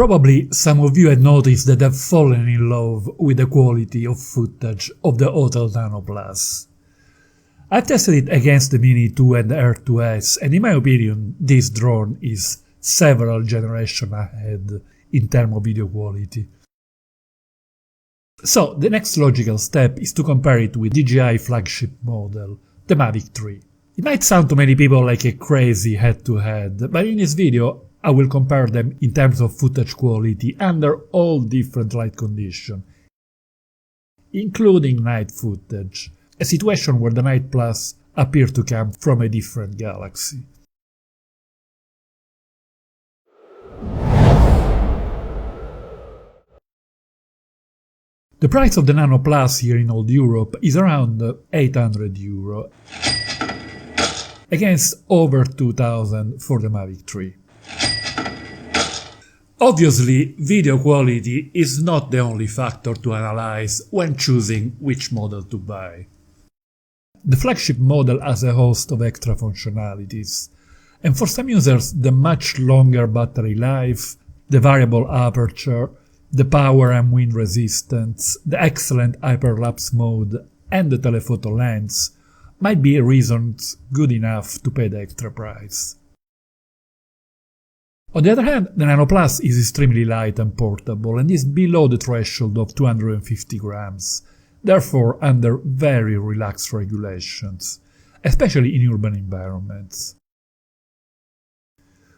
Probably some of you had noticed that I've fallen in love with the quality of footage of the Autel Nano Plus. I've tested it against the Mini 2 and the Air 2S, and in my opinion this drone is several generations ahead in terms of video quality. So the next logical step is to compare it with DJI flagship model, the Mavic 3. It might sound to many people like a crazy head-to-head, but in this video I will compare them in terms of footage quality under all different light conditions, including night footage, a situation where the Night Plus appears to come from a different galaxy. The price of the Nano Plus here in old Europe is around €800, against over 2000 for the Mavic 3. Obviously, video quality is not the only factor to analyze when choosing which model to buy. The flagship model has a host of extra functionalities, and for some users the much longer battery life, the variable aperture, the power and wind resistance, the excellent hyperlapse mode and the telephoto lens might be reasons good enough to pay the extra price. On the other hand, the Nano Plus is extremely light and portable and is below the threshold of 250 grams, therefore under very relaxed regulations, especially in urban environments.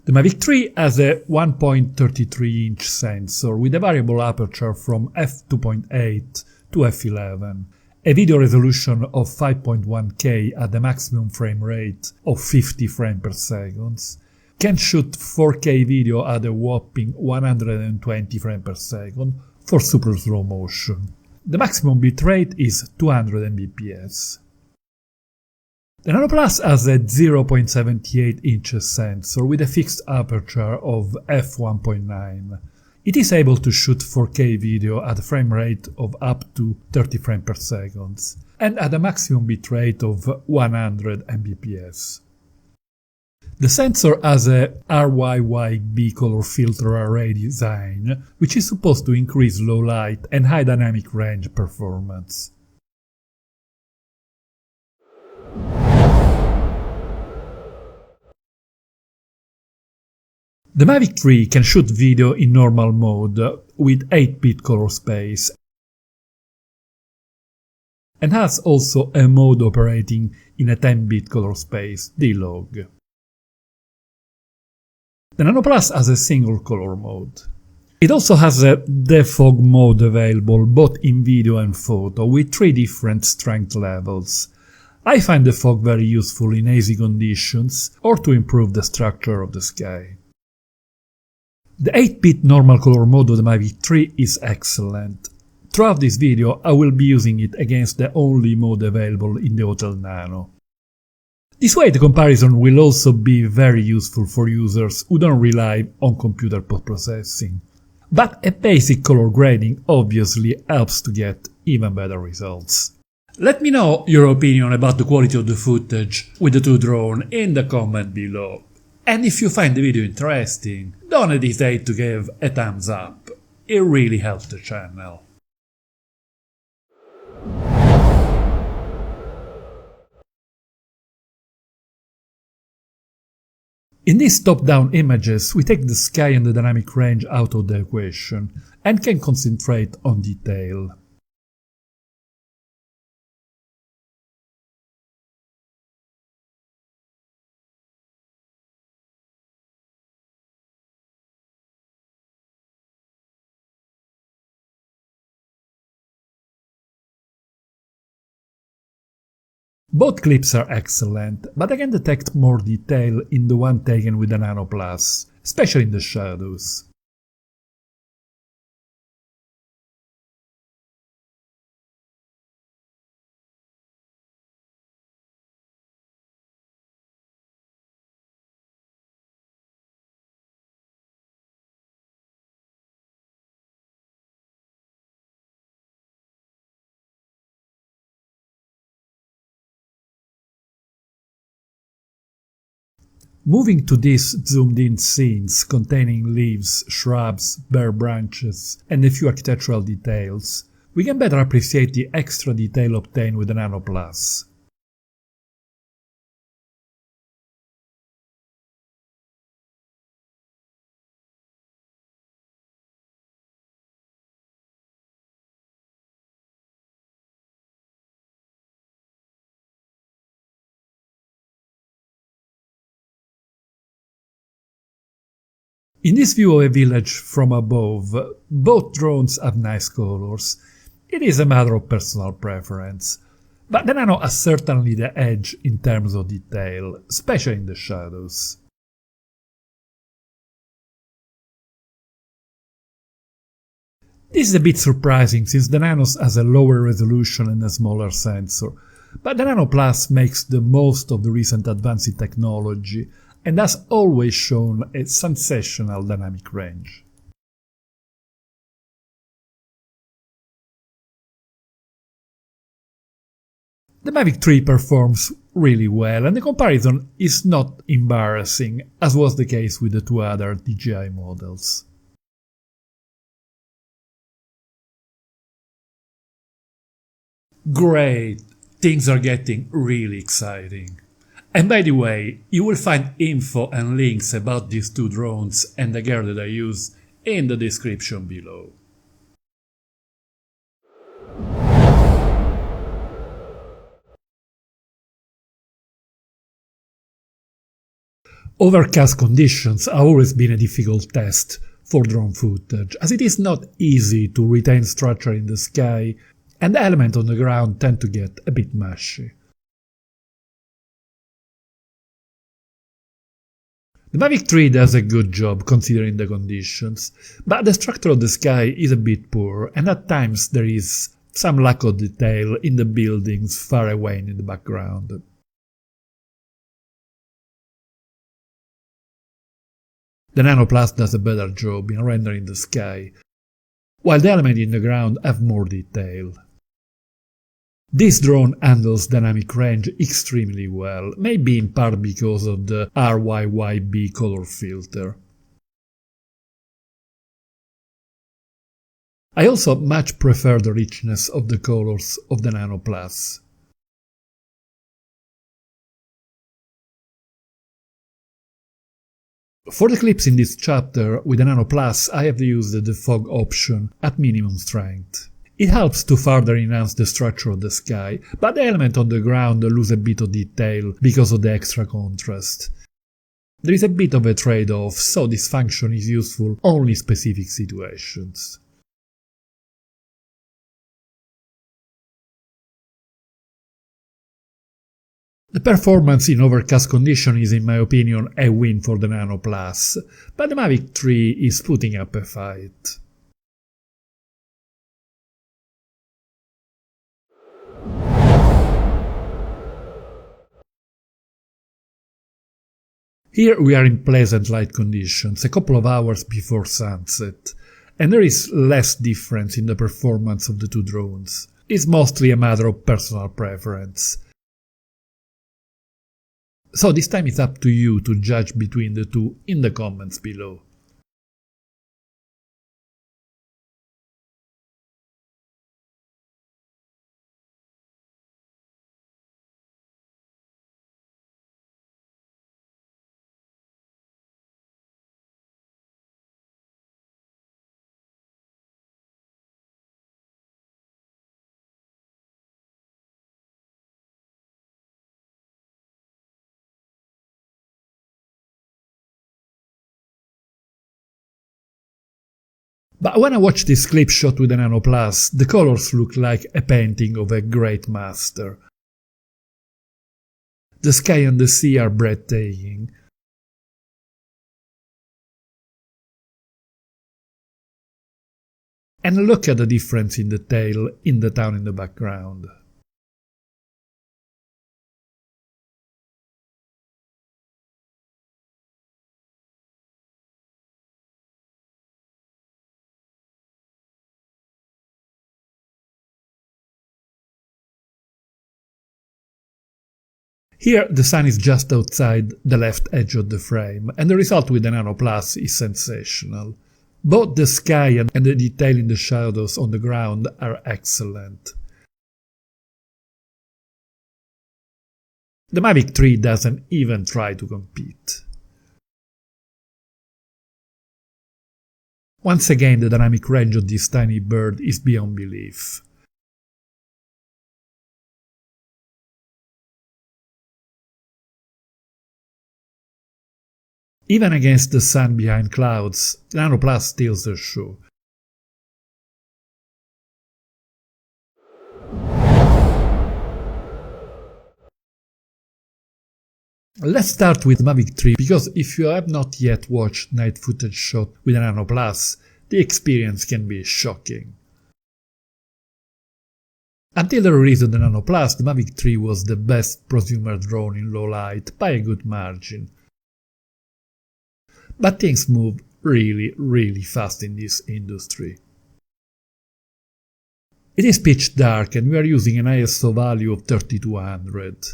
The Mavic 3 has a 1.33-inch sensor with a variable aperture from f2.8 to f11, a video resolution of 5.1K at the maximum frame rate of 50 frames per second, can shoot 4K video at a whopping 120 frames per second for super slow motion. The maximum bitrate is 200 Mbps. The Nano Plus has a 0.78-inch sensor with a fixed aperture of f1.9. It is able to shoot 4K video at a frame rate of up to 30 frames per second and at a maximum bitrate of 100 Mbps. The sensor has a RYYB color filter array design, which is supposed to increase low light and high dynamic range performance. The Mavic 3 can shoot video in normal mode with 8-bit color space and has also a mode operating in a 10-bit color space, D-Log. The Nano Plus has a single color mode. It also has a defog mode available both in video and photo with 3 different strength levels. I find the fog very useful in hazy conditions or to improve the structure of the sky. The 8-bit normal color mode of the Mavic 3 is excellent. Throughout this video I will be using it against the only mode available in the Autel Nano. This way the comparison will also be very useful for users who don't rely on computer post-processing. But a basic color grading obviously helps to get even better results. Let me know your opinion about the quality of the footage with the two drones in the comment below. And if you find the video interesting, don't hesitate to give a thumbs up. It really helps the channel. In these top-down images we take the sky and the dynamic range out of the equation and can concentrate on detail. Both clips are excellent, but I can detect more detail in the one taken with the Nano Plus, especially in the shadows. Moving to these zoomed-in scenes containing leaves, shrubs, bare branches, and a few architectural details, we can better appreciate the extra detail obtained with the Nano Plus. In this view of a village from above, both drones have nice colors. It is a matter of personal preference, but the Nano has certainly the edge in terms of detail, especially in the shadows. This is a bit surprising since the Nano has a lower resolution and a smaller sensor, but the Nano Plus makes the most of the recent advance in technology and has always shown a sensational dynamic range. The Mavic 3 performs really well, and the comparison is not embarrassing, as was the case with the two other DJI models. Great! Things are getting really exciting. And by the way, you will find info and links about these two drones and the gear that I use in the description below. Overcast conditions have always been a difficult test for drone footage, as it is not easy to retain structure in the sky and the elements on the ground tend to get a bit mushy. The Mavic 3 does a good job considering the conditions, but the structure of the sky is a bit poor and at times there is some lack of detail in the buildings far away in the background. The Nano Plus does a better job in rendering the sky, while the elements in the ground have more detail. This drone handles dynamic range extremely well, maybe in part because of the RYYB color filter. I also much prefer the richness of the colors of the Nano Plus. For the clips in this chapter with the Nano Plus, I have used the fog option at minimum strength. It helps to further enhance the structure of the sky, but the elements on the ground lose a bit of detail because of the extra contrast. There is a bit of a trade-off, so this function is useful only in specific situations. The performance in overcast conditions is in my opinion a win for the Nano Plus, but the Mavic 3 is putting up a fight. Here we are in pleasant light conditions, a couple of hours before sunset, and there is less difference in the performance of the two drones. It's mostly a matter of personal preference. So this time it's up to you to judge between the two in the comments below. But when I watch this clip shot with the Nano Plus, the colors look like a painting of a great master. The sky and the sea are breathtaking. And look at the difference in the tail in the town in the background. Here the sun is just outside the left edge of the frame, and the result with the Nano Plus is sensational. Both the sky and the detail in the shadows on the ground are excellent. The Mavic 3 doesn't even try to compete. Once again, the dynamic range of this tiny bird is beyond belief. Even against the sun behind clouds, the Nano Plus steals the show. Let's start with Mavic 3, because if you have not yet watched night footage shot with a Nano Plus, the experience can be shocking. Until the release of the Nano Plus, the Mavic 3 was the best prosumer drone in low light by a good margin. But things move really fast in this industry. It is pitch dark and we are using an ISO value of 3200.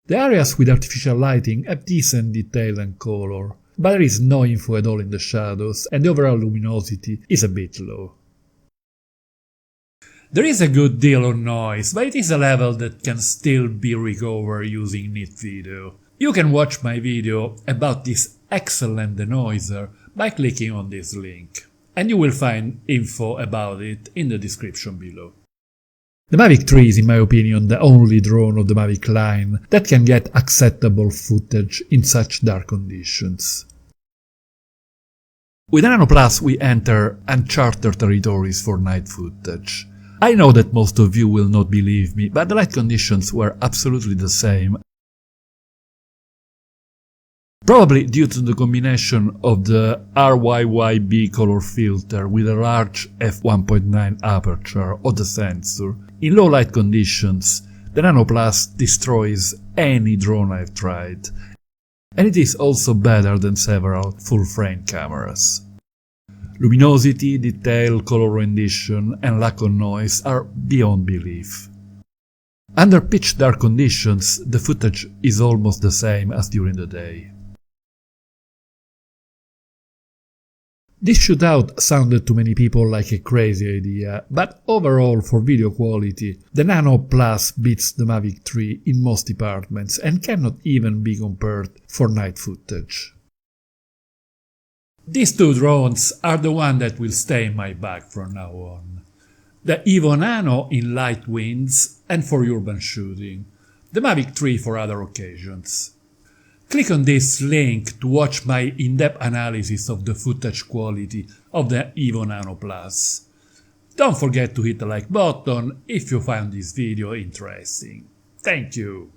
The areas with artificial lighting have decent detail and color, but there is no info at all in the shadows and the overall luminosity is a bit low. There is a good deal of noise, but it is a level that can still be recovered using neat video. You can watch my video about this excellent denoiser by clicking on this link, and you will find info about it in the description below. The Mavic 3 is in my opinion the only drone of the Mavic line that can get acceptable footage in such dark conditions. With Nano Plus we enter uncharted territories for night footage. I know that most of you will not believe me, but the light conditions were absolutely the same. Probably due to the combination of the RYYB color filter with a large f1.9 aperture of the sensor. In low light conditions, the Nano Plus destroys any drone I've tried, and it is also better than several full-frame cameras. Luminosity, detail, color rendition and lack of noise are beyond belief. Under pitch dark conditions, the footage is almost the same as during the day. This shootout sounded to many people like a crazy idea, but overall for video quality, the Nano Plus beats the Mavic 3 in most departments and cannot even be compared for night footage. These two drones are the one that will stay in my bag from now on. The Autel Nano in light winds and for urban shooting, the Mavic 3 for other occasions. Click on this link to watch my in-depth analysis of the footage quality of the Autel Nano Plus. Don't forget to hit the like button if you found this video interesting. Thank you!